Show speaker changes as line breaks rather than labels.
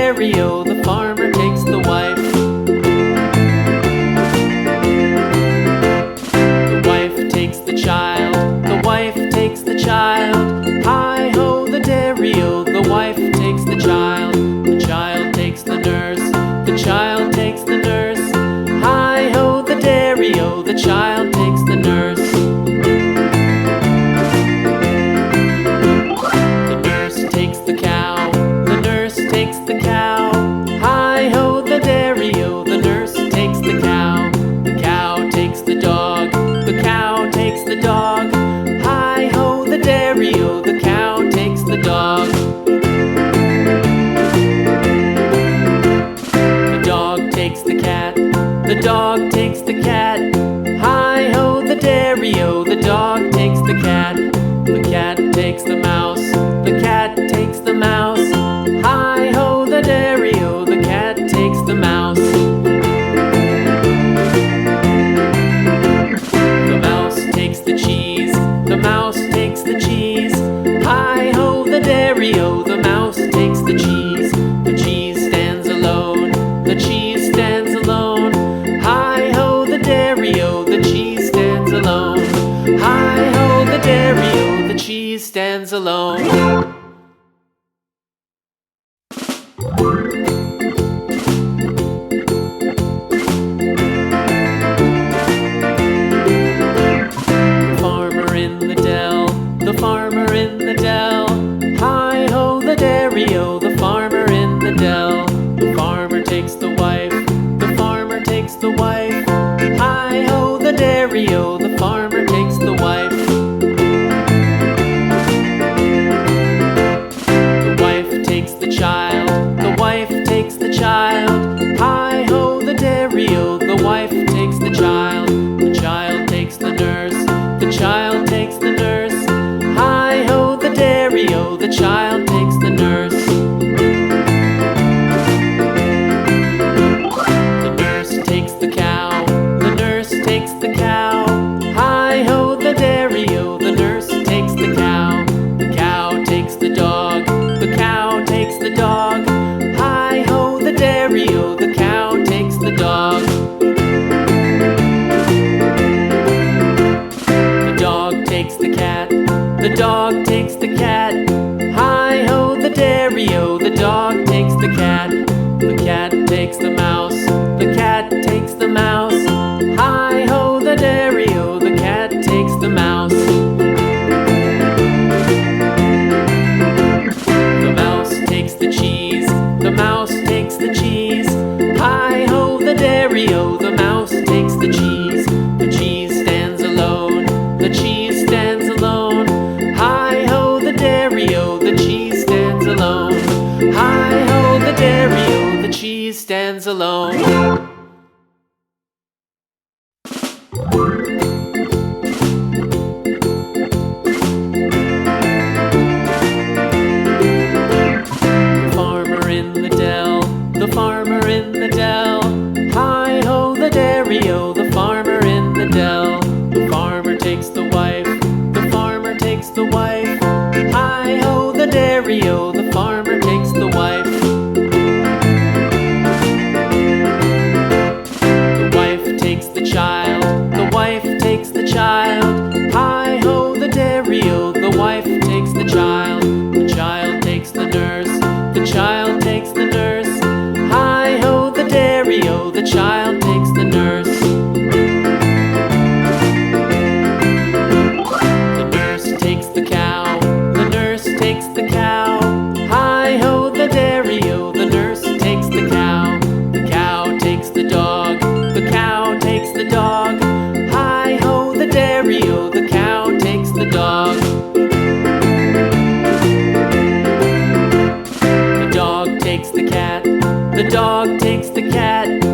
dairy-o, the farmer takes the wife. The wife takes the child, the wife takes the child. Hi-ho, the dairy-o, the wife takes the child. The child takes the nurse, the child takes the nurse. Hi-ho, the dairy-o, the child takes the nurse. The nurse takes the cow, the nurse takes the cow. Hi-ho, the dairy-o, the nurse takes the cow. The cow takes the dog, the cow takes the dog. Hi-ho, the dairy-o, the cow takes the dog. The dog takes the cat, the dog takes the cat. Hi-ho, the dairy-o, the dog takes the cat. The cat takes the mouse, the cat takes the mouse. Hi-ho, the dairy-o, the cat takes the mouse. The mouse takes the cheese, the mouse takes the cheese. Hi-ho, the dairy-o, the mouse takes the cheese. The cheese stands alone, the cheese stands alone. Hi-ho, the dairy-o, the cheese stands alone. Hi-ho, the dairy-o, the cheese stands alone. The farmer in the dell. Hi-ho, the dairy-o, the farmer in the dell. The farmer takes the wife, the farmer takes the wife. Hi-ho, the dairy-o, the farmer takes the wife. The wife takes the child, the wife takes the child. Hi-ho, the dairy-o, the wife takes the child. The child takes the nurse, the child takes the nurse. Hi-ho, the dairy-o, the child takes the nurse. The nurse takes the cow, the nurse takes the cow. Hi-ho, the dairy-o, the nurse takes the cow. The cow takes the dog, the cow takes the dog. Hi-ho, the dairy-o, the cow takes the dog. The dog takes the cat, the dog takes the cat. Hi-ho, the dairy-o, the dog takes the cat. The cat takes the mouse, the cat takes the mouse. Hi-ho, the dairy-o, the cat takes the mouse. The mouse takes the cheese, the mouse takes the cheese. Hi-ho, the dairy-o, the mouse takes the cheese. The cheese stands alone, the cheese stands alone. Hi-ho, the dairy-o, the cheese stands alone. Hi-ho, the dairy-o, the cheese stands alone. The farmer in the dell, the farmer in the dell. Hi-ho, the dairy-o, the farmer in the dell. The farmer takes the wife, the farmer takes the wife. Hi-ho, the dairy-o, the farmer takes the wife. The wife takes the child, the wife takes the child. Hi-ho, the dairy-o, the wife takes the child. The child takes the nurse, the child takes the nurse. Hi-ho, the dairy-o, the child takes the nurse. The nurse takes the cow, the nurse takes the cow. Hi-ho, the dairy-o, the nurse takes the cow. The cow takes the dog, the cow takes the dog. Hi-ho, the dairy-o, the cow takes the dog. The dog takes the cat, the dog takes the cat.